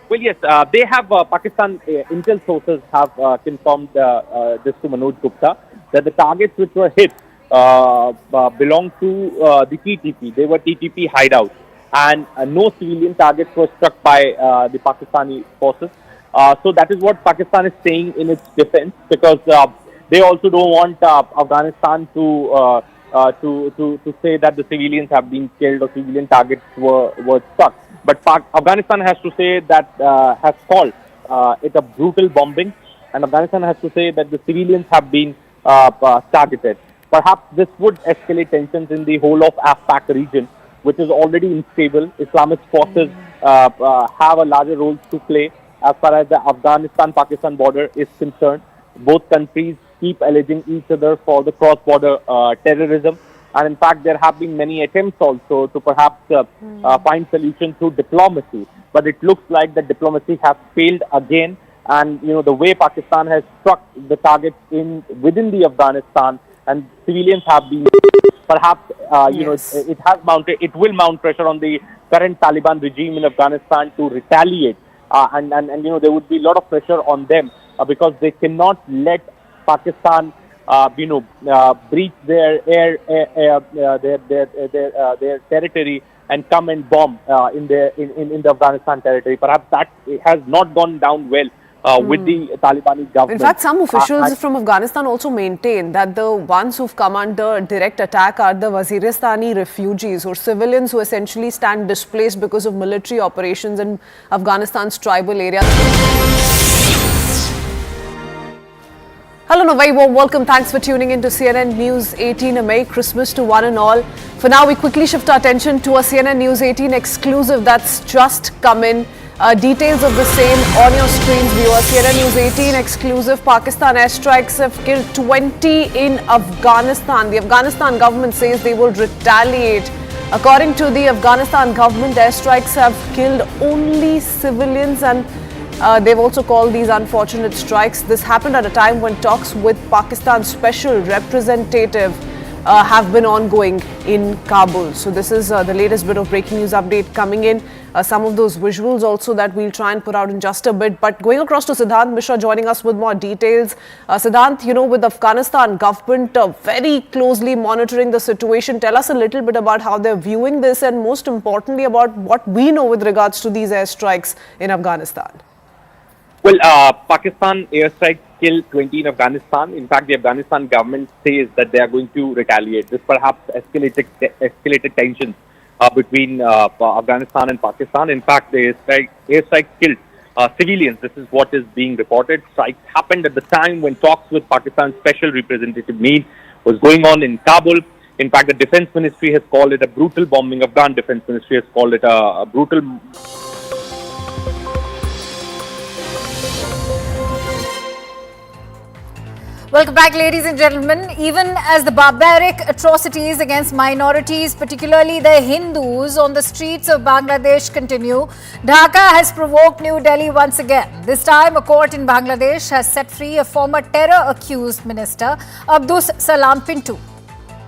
Well, yes, they have, Pakistan intel sources have confirmed this to Manoj Gupta, that the targets which were hit belong to the TTP. They were TTP hideouts, and no civilian targets were struck by the Pakistani forces. So that is what Pakistan is saying in its defense, because they also don't want Afghanistan to say that the civilians have been killed or civilian targets were struck. But Afghanistan has to say that has called it a brutal bombing, and Afghanistan has to say that the civilians have been targeted. Perhaps this would escalate tensions in the whole of AFPAC region, which is already unstable. Islamist forces have a larger role to play as far as the Afghanistan-Pakistan border is concerned. Both countries keep alleging each other for the cross-border terrorism. And in fact, there have been many attempts also to perhaps find solutions through diplomacy. But it looks like the diplomacy has failed again. And, the way Pakistan has struck the targets within the Afghanistan and civilians have been, perhaps, it will mount pressure on the current Taliban regime in Afghanistan to retaliate. And there would be a lot of pressure on them because they cannot let Pakistan breach their their territory and come and bomb in the Afghanistan territory. Perhaps that has not gone down well with the Taliban government. In fact, some officials from Afghanistan also maintain that the ones who've come under direct attack are the Waziristani refugees, or civilians who essentially stand displaced because of military operations in Afghanistan's tribal area. Hello and a very warm welcome. Thanks for tuning in to CNN News 18. A Merry Christmas to one and all. For now, we quickly shift our attention to a CNN News 18 exclusive that's just come in. Details of the same on your screens, viewers. CNN News 18 exclusive. Pakistan airstrikes have killed 20 in Afghanistan. The Afghanistan government says they will retaliate. According to the Afghanistan government, airstrikes have killed only civilians, and they've also called these unfortunate strikes. This happened at a time when talks with Pakistan's special representative have been ongoing in Kabul. So this is the latest bit of breaking news update coming in. Some of those visuals also that we'll try and put out in just a bit. But going across to Siddhant Mishra joining us with more details. Siddhant, with Afghanistan government very closely monitoring the situation, tell us a little bit about how they're viewing this, and most importantly about what we know with regards to these airstrikes in Afghanistan. Well, Pakistan airstrikes killed 20 in Afghanistan. In fact, the Afghanistan government says that they are going to retaliate. This perhaps escalated tensions between Afghanistan and Pakistan. In fact, the airstrikes killed civilians. This is what is being reported. Strikes happened at the time when talks with Pakistan's special representative Mead was going on in Kabul. In fact, the Defense Ministry has called it a brutal bombing. Afghan Defense Ministry has called it a brutal Welcome back, ladies and gentlemen. Even as the barbaric atrocities against minorities, particularly the Hindus, on the streets of Bangladesh continue, Dhaka has provoked New Delhi once again. This time, a court in Bangladesh has set free a former terror-accused minister, Abdus Salam Pinto.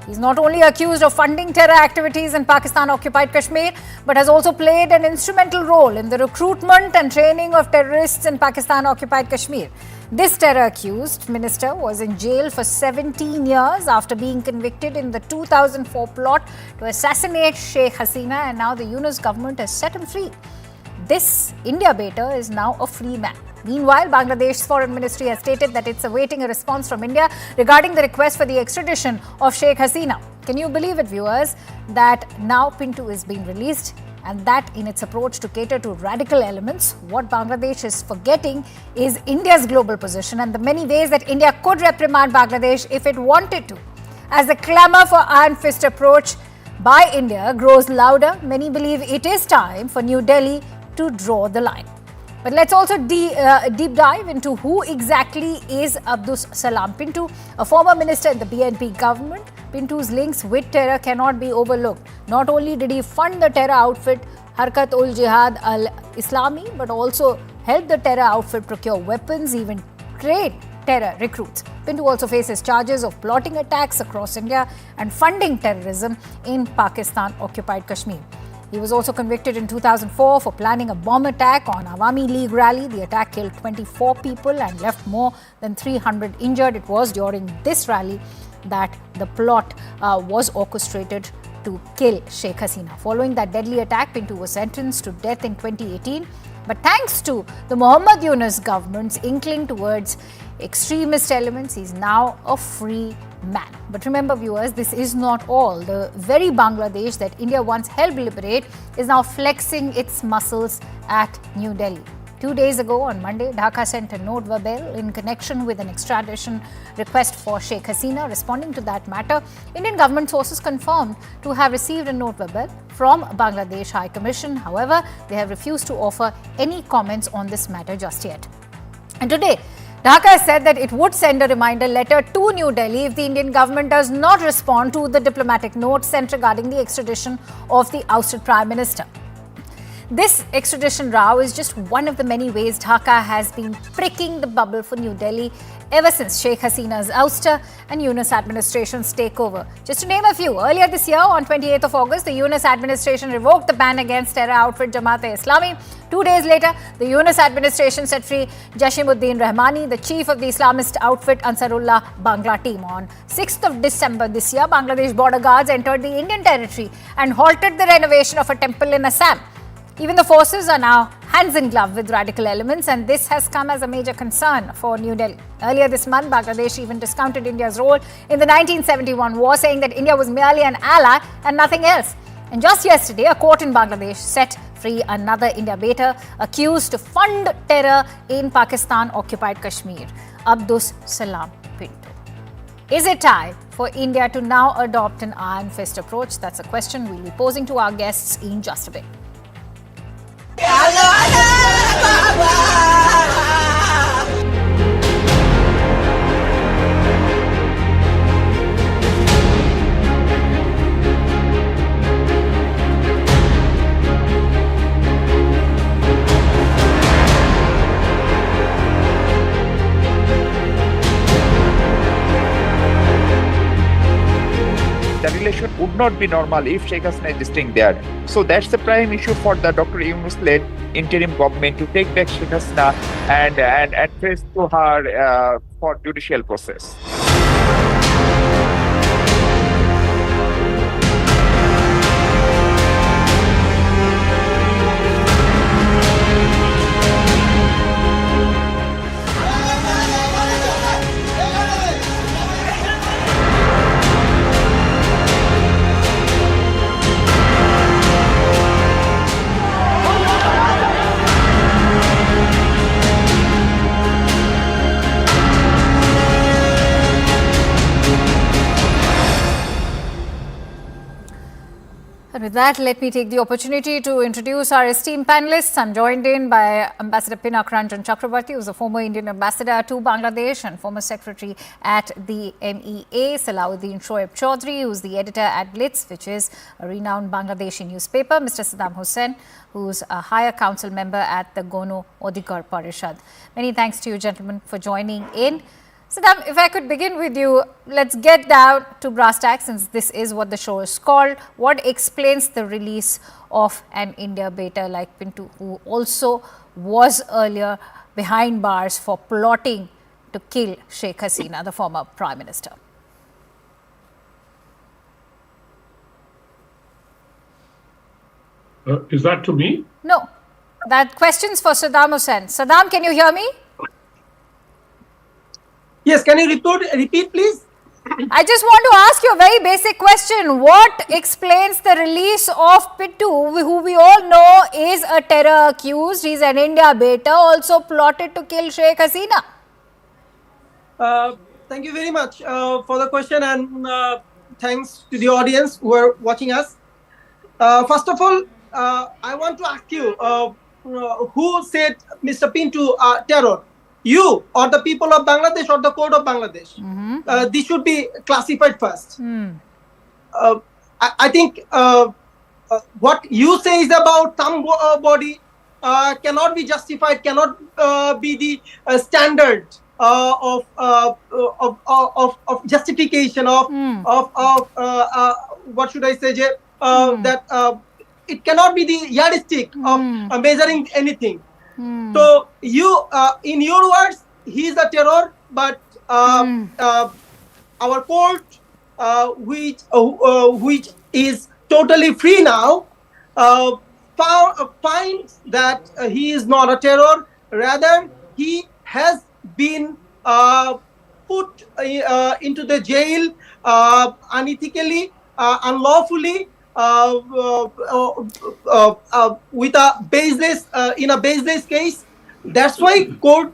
He's not only accused of funding terror activities in Pakistan-occupied Kashmir, but has also played an instrumental role in the recruitment and training of terrorists in Pakistan-occupied Kashmir. This terror-accused minister was in jail for 17 years after being convicted in the 2004 plot to assassinate Sheikh Hasina, and now the Yunus government has set him free. This India baiter is now a free man. Meanwhile, Bangladesh's foreign ministry has stated that it's awaiting a response from India regarding the request for the extradition of Sheikh Hasina. Can you believe it, viewers, that now Pinto is being released? And that in its approach to cater to radical elements, what Bangladesh is forgetting is India's global position and the many ways that India could reprimand Bangladesh if it wanted to. As the clamour for iron fist approach by India grows louder, many believe it is time for New Delhi to draw the line. But let's also deep dive into who exactly is Abdus Salam Pinto, a former minister in the BNP government. Pinto's links with terror cannot be overlooked. Not only did he fund the terror outfit Harkat-ul-Jihad al-Islami, but also helped the terror outfit procure weapons, even train terror recruits. Pinto also faces charges of plotting attacks across India and funding terrorism in Pakistan-occupied Kashmir. He was also convicted in 2004 for planning a bomb attack on Awami League rally. The attack killed 24 people and left more than 300 injured. It was during this rally that the plot was orchestrated to kill Sheikh Hasina. Following that deadly attack, Pinto was sentenced to death in 2018. But thanks to the Muhammad Yunus government's inkling towards extremist elements, he is now a free man. But remember, viewers, this is not all. The very Bangladesh that India once helped liberate is now flexing its muscles at New Delhi. 2 days ago, on Monday, Dhaka sent a note verbal in connection with an extradition request for Sheikh Hasina. Responding to that matter, Indian government sources confirmed to have received a note verbal from Bangladesh High Commission. However, they have refused to offer any comments on this matter just yet. And today, Dhaka has said that it would send a reminder letter to New Delhi if the Indian government does not respond to the diplomatic note sent regarding the extradition of the ousted Prime Minister. This extradition row is just one of the many ways Dhaka has been pricking the bubble for New Delhi ever since Sheikh Hasina's ouster and Yunus administration's takeover. Just to name a few, earlier this year, on 28th of August, the Yunus administration revoked the ban against terror outfit Jamaat-e-Islami. 2 days later, the Yunus administration set free Jashimuddin Rahmani, the chief of the Islamist outfit Ansarullah Bangla team. On 6th of December this year, Bangladesh border guards entered the Indian territory and halted the renovation of a temple in Assam. Even the forces are now hands in glove with radical elements, and this has come as a major concern for New Delhi. Earlier this month, Bangladesh even discounted India's role in the 1971 war, saying that India was merely an ally and nothing else. And just yesterday, a court in Bangladesh set free another India baiter accused to fund terror in Pakistan-occupied Kashmir, Abdus Salam Pinto. Is it time for India to now adopt an iron fist approach? That's a question we'll be posing to our guests in just a bit. The relation would not be normal if Sheikh Hasina is staying there. So that's the prime issue for the Dr. Yunus-led interim government to take back Sheikh Hasina and face to her for judicial process. And with that, let me take the opportunity to introduce our esteemed panelists. I'm joined in by Ambassador Pinak Ranjan Chakrabarti, who is a former Indian ambassador to Bangladesh and former secretary at the MEA, Salahuddin Shoaib Chaudhry, who is the editor at Blitz, which is a renowned Bangladeshi newspaper, Mr. Saddam Hussain, who's a higher council member at the Gono Odhikar Parishad. Many thanks to you, gentlemen, for joining in. Saddam, if I could begin with you, let's get down to brass tacks, since this is what the show is called. What explains the release of an India beta like Pintu, who also was earlier behind bars for plotting to kill Sheikh Hasina, the former Prime Minister? Is that to me? No, that question's for Saddam Hussain. Saddam, can you hear me? Yes, can you repeat please? I just want to ask you a very basic question. What explains the release of Pittu, who we all know is a terror accused? He's an India beta, also plotted to kill Sheikh Hasina. Thank you very much for the question, and thanks to the audience who are watching us. First of all, I want to ask you, who said Mr. Pintu terror? You or the people of Bangladesh or the court of Bangladesh? This should be classified first. I think what you say is about somebody cannot be justified, cannot be the standard of justification of what should I say? That it cannot be the yardstick of measuring anything. So you, in your words, he is a terror, but our court, which is totally free now, finds that he is not a terror. Rather, he has been put into the jail unethically, unlawfully, with a baseless in a baseless case. That's why court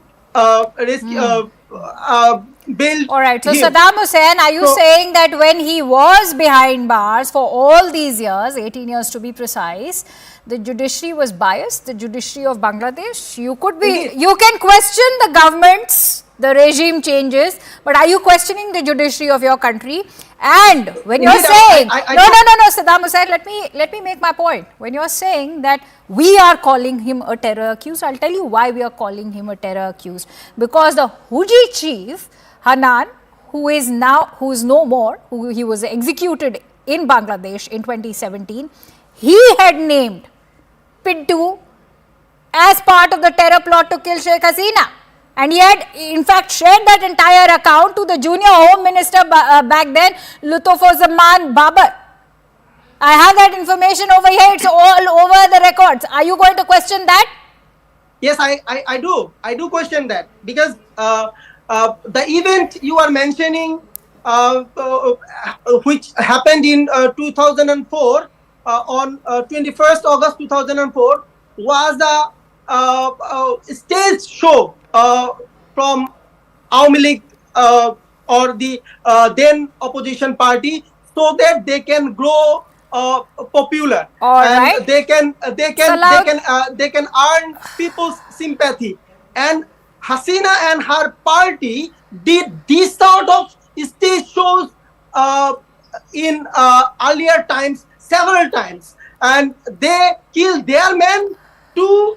bailed. All right. So him. Saddam Hussain, are you saying that when he was behind bars for all these years, 18 years to be precise, the judiciary was biased? The judiciary of Bangladesh? You could be. You can question the governments, the regime changes, but are you questioning the judiciary of your country? And when you're saying, no, Saddam Hussain, let me make my point. When you're saying that we are calling him a terror accused, I'll tell you why we are calling him a terror accused. Because the Huji chief, Hanan, who is no more, he was executed in Bangladesh in 2017, he had named Pintu as part of the terror plot to kill Sheikh Hasina. And he had, in fact, shared that entire account to the junior home minister back then, Lutfuzzaman Babar. I have that information over here. It's all over the records. Are you going to question that? Yes, I do. I do question that, because the event you are mentioning, which happened in 2004, on 21st August 2004, was a stage show from Aum League or the then opposition party, so that they can grow popular, and they can earn people's sympathy. And Hasina and her party did this sort of stage shows in earlier times, several times, and they killed their men to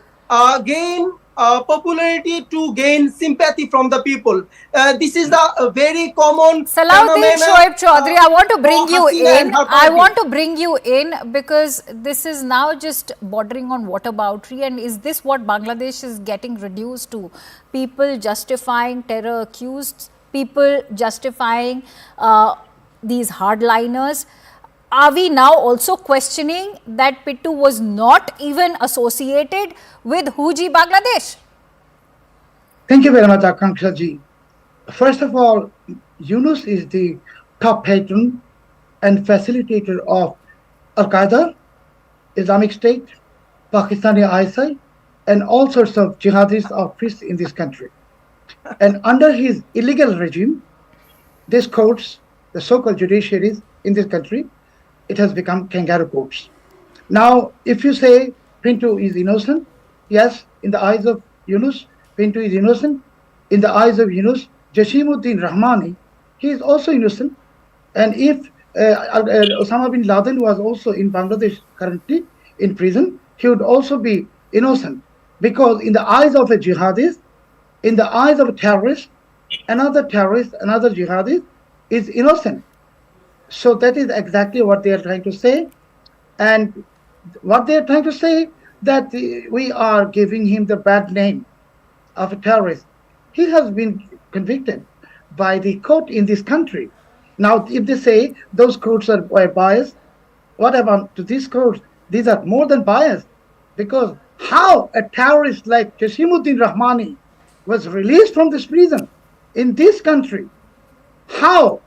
gain popularity, to gain sympathy from the people. This is the very common Salahuddin Shoaib Chaudhry, I want to bring you in. I want to bring you in because this is now just bordering on whataboutery. And is this what Bangladesh is getting reduced to? People justifying terror accused, people justifying these hardliners. Are we now also questioning that Pittu was not even associated with Huji Bangladesh? Thank you very much, Akanksha ji. First of all, Yunus is the top patron and facilitator of Al-Qaeda, Islamic State, Pakistani ISI, and all sorts of jihadis or priests in this country. And under his illegal regime, these courts, the so-called judiciaries in this country, it has become kangaroo courts. Now, if you say Pinto is innocent, yes, in the eyes of Yunus, Pinto is innocent. In the eyes of Yunus, Jashimuddin Rahmani, he is also innocent. And if Osama bin Laden was also in Bangladesh currently in prison, he would also be innocent. Because in the eyes of a jihadist, in the eyes of a terrorist, another jihadist is innocent. So that is exactly what they are trying to say. And what they are trying to say, that we are giving him the bad name of a terrorist. He has been convicted by the court in this country. Now, if they say those courts are biased, what about to these courts? These are more than biased, because how a terrorist like Jashimuddin Rahmani was released from this prison in this country? How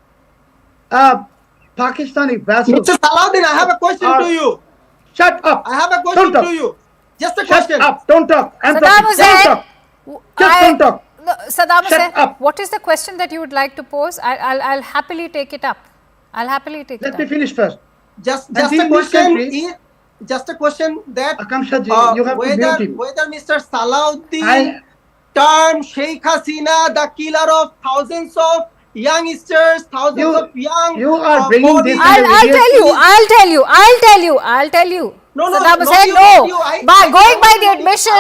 Pakistani vessels... Mr. Salahuddin, I have a question to you. Shut up. I have a question to you. Just a question. Shut up. Don't talk. Saddam Hussein, don't talk. No, Saddam Hussein, up. what is the question that you would like to pose? I'll happily take it up. I'll happily take it up. Let me finish first. Just a question. Just a question that you have whether Mr. Salahuddin termed Sheikh Hasina the killer of thousands of youngsters, thousands of young. You are bringing this. I'll tell you. No, Saddam Hussein, no. Going by the admission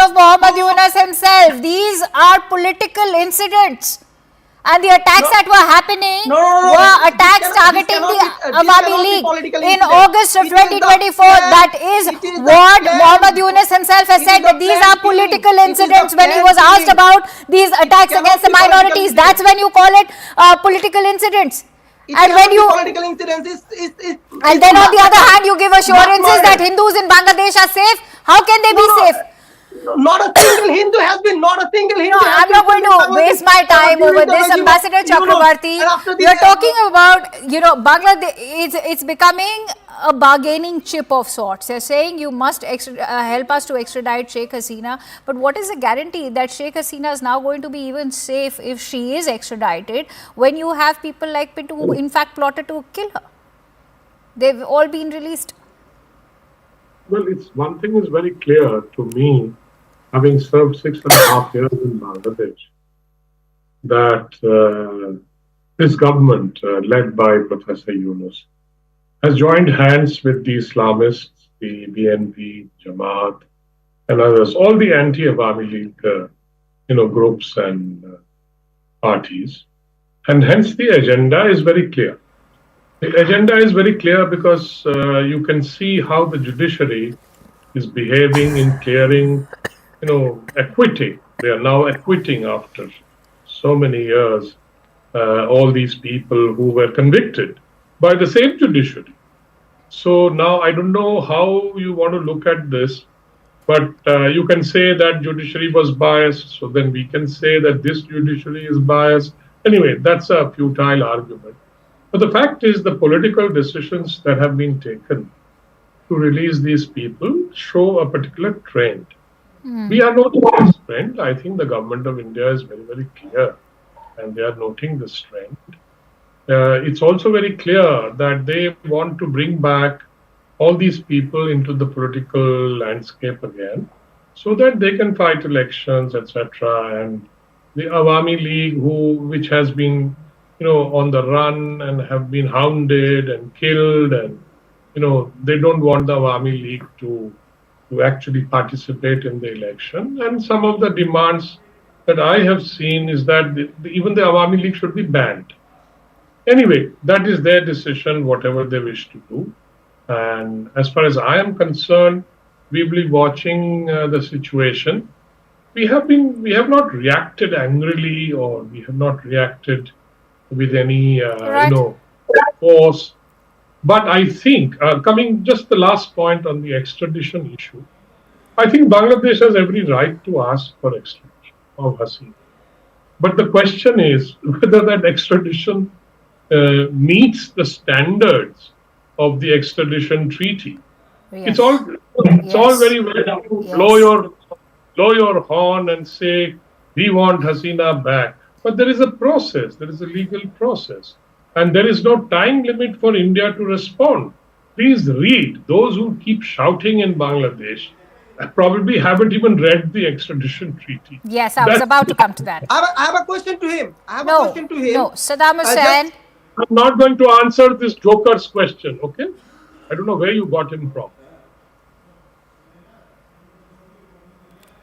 of Muhammad Yunus himself, these are political incidents. And the attacks that were happening were attacks targeting the Awami League in August of 2024. That is what Muhammad Yunus himself has said, that these are political incidents. When he was asked about these attacks against the minorities, that's when you call it political incidents. And when you political incidents and then on the other hand you give assurances that Hindus in Bangladesh are safe. How can they be safe? Not a single Hindu has been. Not a single Hindu. No, I'm not going to waste my time over this, Ambassador Chakrabarti. You're talking about, Bangladesh. It's becoming a bargaining chip of sorts. They're saying you must help us to extradite Sheikh Hasina. But what is the guarantee that Sheikh Hasina is now going to be even safe if she is extradited, when you have people like Pinto who in fact plotted to kill her? They've all been released. Well, one thing is very clear to me, having served 6.5 years in Bangladesh, that this government, led by Professor Yunus, has joined hands with the Islamists, the BNP, Jamaat, and others, all the anti-Awami League, groups and parties, and hence the agenda is very clear. The agenda is very clear because you can see how the judiciary is behaving in clearing, acquitting. They are now acquitting after so many years all these people who were convicted by the same judiciary. So now I don't know how you want to look at this, but you can say that judiciary was biased, so then we can say that this judiciary is biased. Anyway, that's a futile argument. But the fact is, the political decisions that have been taken to release these people show a particular trend. We are noting this trend. I think the government of India is very, very clear, and they are noting this trend. It's also very clear that they want to bring back all these people into the political landscape again, so that they can fight elections, etc. And the Awami League, which has been, on the run and have been hounded and killed, and they don't want the Awami League to actually participate in the election. And some of the demands that I have seen is that even the Awami League should be banned. Anyway, that is their decision, whatever they wish to do. And as far as I am concerned, we will be watching the situation. We have not reacted angrily, or we have not reacted with any, force. But I think, coming just the last point on the extradition issue, I think Bangladesh has every right to ask for extradition of Hasina. But the question is whether that extradition meets the standards of the extradition treaty. Yes. It's all very well to blow your horn and say we want Hasina back, but there is a process. There is a legal process, and there is no time limit for India to respond. please read. Those who keep shouting in Bangladesh probably haven't even read the extradition treaty. Yes, I was about to come to that. I have a question to him. No, Saddam Hussein. I'm not going to answer this joker's question, okay? I don't know where you got him from.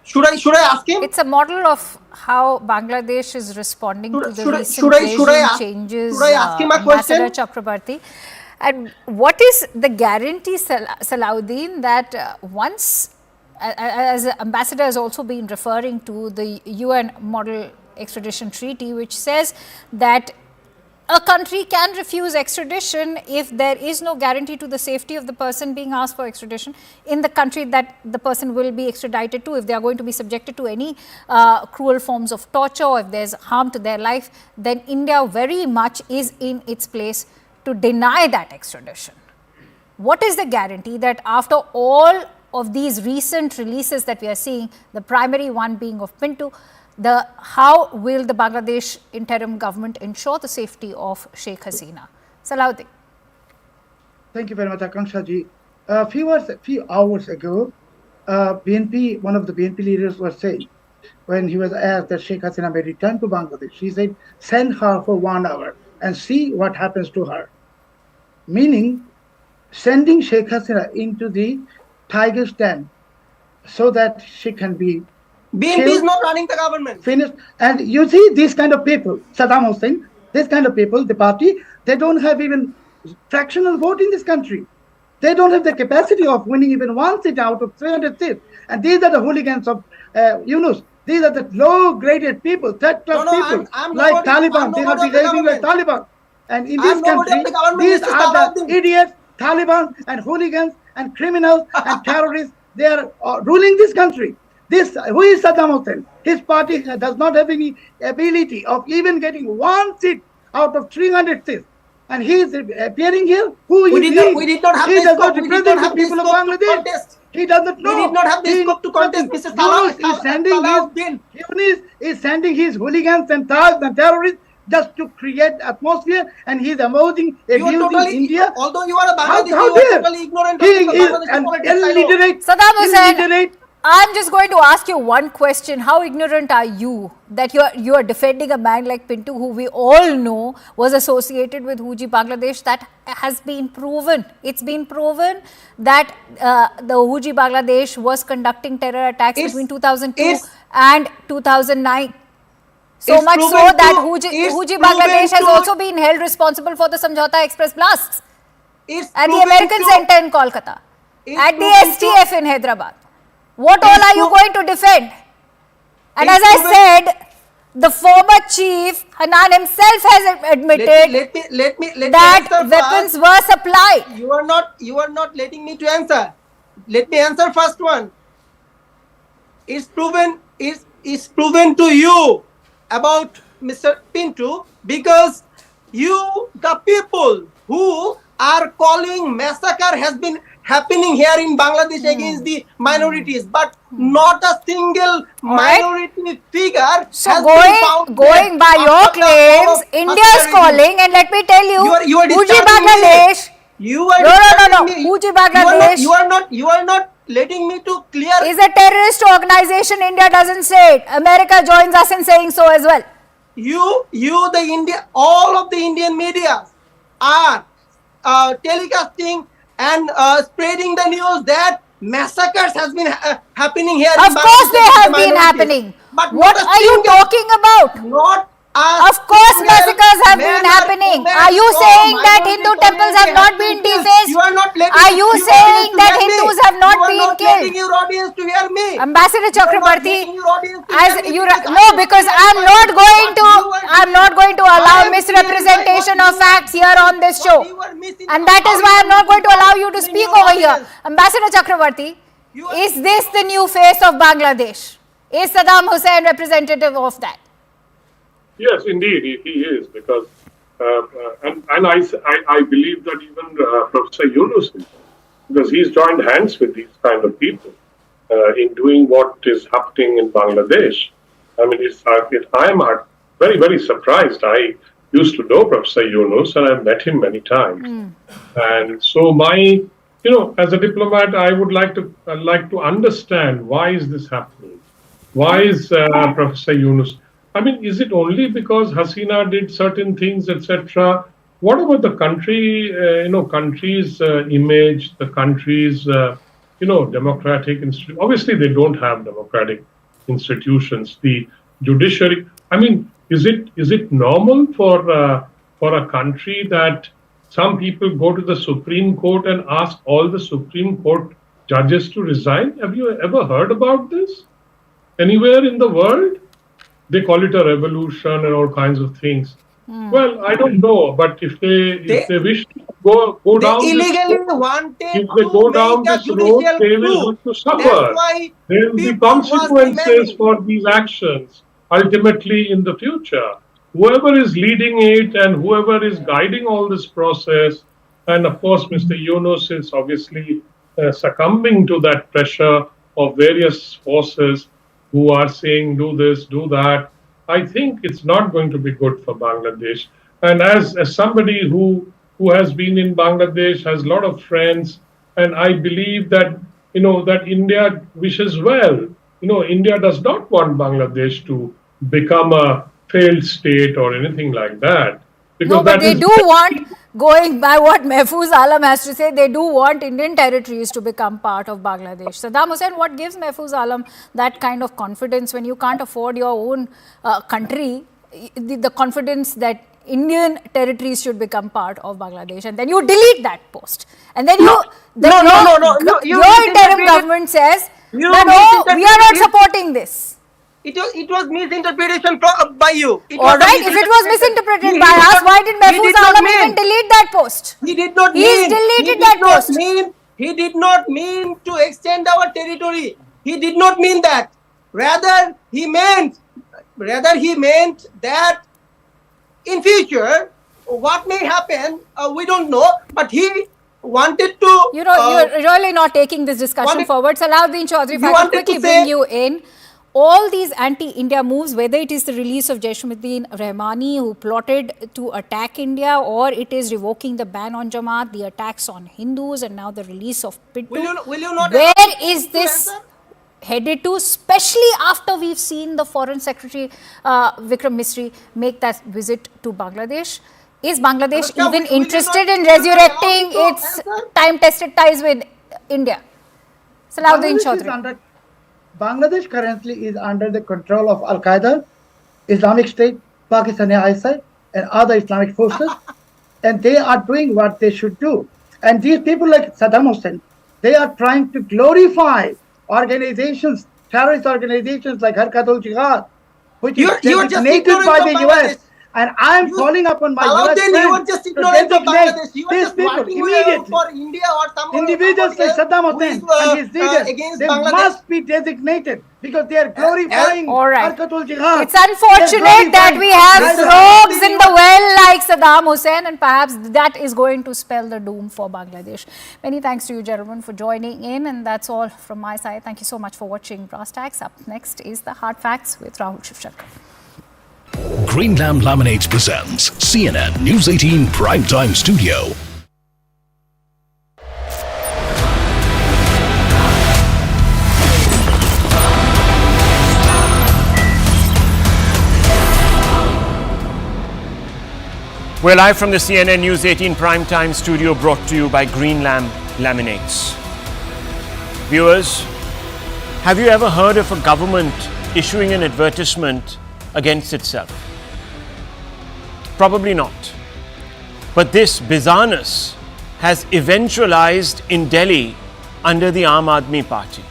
Should I ask him? It's a model of how Bangladesh is responding to the recent regime changes. Should I ask him a Ambassador question? Chakrabarti. And what is the guarantee, Salahuddin, that once, as the ambassador has also been referring to the UN model extradition treaty, which says that a country can refuse extradition if there is no guarantee to the safety of the person being asked for extradition in the country that the person will be extradited to. If they are going to be subjected to any cruel forms of torture, or if there's harm to their life, then India very much is in its place to deny that extradition. What is the guarantee that after all of these recent releases that we are seeing, the primary one being of Pinto, how will the Bangladesh interim government ensure the safety of Sheikh Hasina? Salahuddin. Thank you very much, Akanksha ji. A few hours ago, one of the BNP leaders was saying, when he was asked that Sheikh Hasina may return to Bangladesh, he said, send her for 1 hour and see what happens to her. Meaning, sending Sheikh Hasina into the tiger's den so that she can be BNP is not running the government. Finished. And you see these kind of people, Saddam Hussein, this kind of people, the party, they don't have even fractional vote in this country. They don't have the capacity of winning even 1 seat out of 300 seats. And these are the hooligans of Yunus. These are the low-graded people, third-class people, I'm like Taliban. They have been behaving like Taliban. And in this country, these are the idiots, Taliban, and hooligans, and criminals, and terrorists. They are ruling this country. Who is Saddam Hussein? His party does not have any ability of even getting 1 seat out of 300 seats. And he is appearing here. Who is he? We did not have he the does scope. not represent the people of Bangladesh. He does not know. We did not have the scope to contest. Mr. Yunus is sending his hooligans and thugs and terrorists just to create atmosphere, and he is abusing India. Although you are a Bangladeshi, you are totally ignorant of the illiterate. Saddam Hussein, I'm just going to ask you one question. How ignorant are you that you are defending a man like Pinto, who we all know was associated with Huji Bangladesh? That has been proven. It's been proven that the Huji Bangladesh was conducting terror attacks between 2002 and 2009. So much so that Huji Bangladesh has also been held responsible for the Samjhauta Express blasts at the American Center in Kolkata, at the STF in Hyderabad. What all are you going to defend? And as I said, the former chief, Hanan himself has admitted let me that weapons were supplied. You are not letting me to answer. Let me answer first one. It's proven to you about Mr. Pinto because you, the people who are calling massacre has been happening here in Bangladesh against the minorities, but not a single minority figure. So going by your claims, India is calling, and let me tell you, Huji Bangladesh. Huji Bangladesh. You are not letting me to clear. Is a terrorist organization. India doesn't say it. America joins us in saying so as well. All of the Indian media are telecasting and spreading the news that massacres has been happening here. Of course they have been happening. But what are you talking about? Of course massacres have been happening. Are you saying that Hindu temples have not been defaced? Are you saying that Hindus have not been killed? Ambassador Chakrabarti, because I'm not going to allow misrepresentation of facts here on this show. And that is why I'm not going to allow you to speak over here. Ambassador Chakrabarti, is this the new face of Bangladesh? Is Saddam Hussein representative of that? Yes, indeed, he is, because and I believe that even Professor Yunus is, because he's joined hands with these kind of people in doing what is happening in Bangladesh. I mean, I am very, very surprised. I used to know Professor Yunus, and I've met him many times. And so as a diplomat, I would like to understand, why is this happening? Why is Professor Yunus? I mean, is it only because Hasina did certain things, etc.? What about the country, country's image, the country's, democratic institutions? Obviously, they don't have democratic institutions. The judiciary. I mean, is it normal for a country that some people go to the Supreme Court and ask all the Supreme Court judges to resign? Have you ever heard about this? Anywhere in the world? They call it a revolution and all kinds of things. Well, I don't know, but if they wish to go down, illegally wanted if they go down this road, they will have to suffer. There will be consequences for these actions ultimately in the future. Whoever is leading it and whoever is guiding all this process, and of course, Mr. Yunus is obviously succumbing to that pressure of various forces who are saying, do this, do that. I think it's not going to be good for Bangladesh. And as somebody who has been in Bangladesh, has a lot of friends, and I believe that, that India wishes well. India does not want Bangladesh to become a failed state or anything like that. No, but they do want, going by what Mahfouz Alam has to say, they do want Indian territories to become part of Bangladesh. Saddam Hussein, what gives Mahfouz Alam that kind of confidence when you can't afford your own country, the confidence that Indian territories should become part of Bangladesh, and then you delete that post. And then your interim government says that, we are not supporting this. It was misinterpretation by you. All right, if it was misinterpreted by us, why did Mahfouz Alam even delete that post? He did not He's deleted that post. He did not mean to extend our territory. He did not mean that. Rather, he meant that in future, what may happen, we don't know, but he wanted to... you're really not taking this discussion forward. Salahuddin Chaudhary, if I can quickly bring you in. All these anti-India moves, whether it is the release of Jaish-e-Mohammed Rahmani, who plotted to attack India, or it is revoking the ban on Jamaat, the attacks on Hindus, and now the release of Pittu. Will you not? Where is this headed to, especially after we've seen the Foreign Secretary Vikram Misri make that visit to Bangladesh? Is Bangladesh even interested in resurrecting its time-tested ties with India? Salahuddin Chaudhary. Bangladesh currently is under the control of Al-Qaeda, Islamic State, Pakistani ISIL, and other Islamic forces, and they are doing what they should do. And these people like Saddam Hussein, they are trying to glorify organizations, terrorist organizations like Harkatul Jihad, which is designated by the US. And I am calling upon my US friends to designate these people immediately. For India or someone individuals like Saddam Hussein and his leaders, they must be designated because they are glorifying Harkatul Jihad. It's unfortunate that we have frogs in the well like Saddam Hussein, and perhaps that is going to spell the doom for Bangladesh. Many thanks to you gentlemen for joining in, and that's all from my side. Thank you so much for watching Brass Tacks. Up next is the Hard Facts with Rahul Shivshankar. Greenlam Laminates presents CNN News 18 Primetime Studio. We're live from the CNN News 18 Primetime Studio, brought to you by Greenlam Laminates. Viewers, have you ever heard of a government issuing an advertisement against itself? Probably not. But this bizarreness has eventualized in Delhi under the Aam Aadmi Party.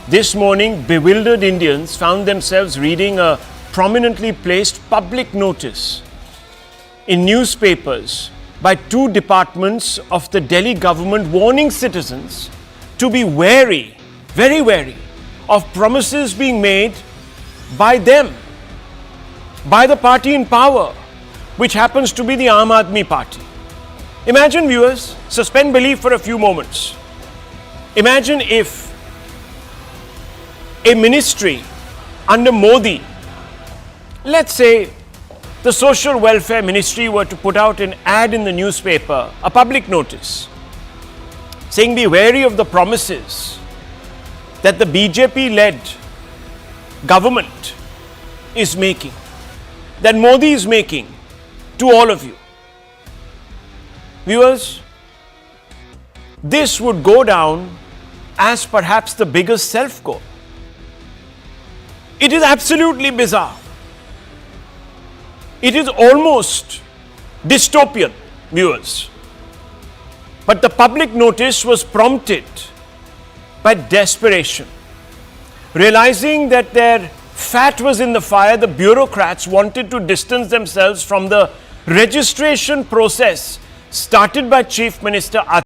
This morning, bewildered Indians found themselves reading a prominently placed public notice in newspapers by two departments of the Delhi government warning citizens to be wary, very wary, of promises being made by them, by the party in power, which happens to be the Aam Aadmi Party. Imagine, viewers, suspend belief for a few moments. Imagine if a ministry under Modi, let's say the Social Welfare Ministry were to put out an ad in the newspaper, a public notice, saying be wary of the promises that the BJP-led government is making, that Modi is making to all of you. Viewers, this would go down as perhaps the biggest self-goal. It is absolutely bizarre. It is almost dystopian, viewers. But the public notice was prompted by desperation. Realizing that their fat was in the fire, the bureaucrats wanted to distance themselves from the registration process started by Chief Minister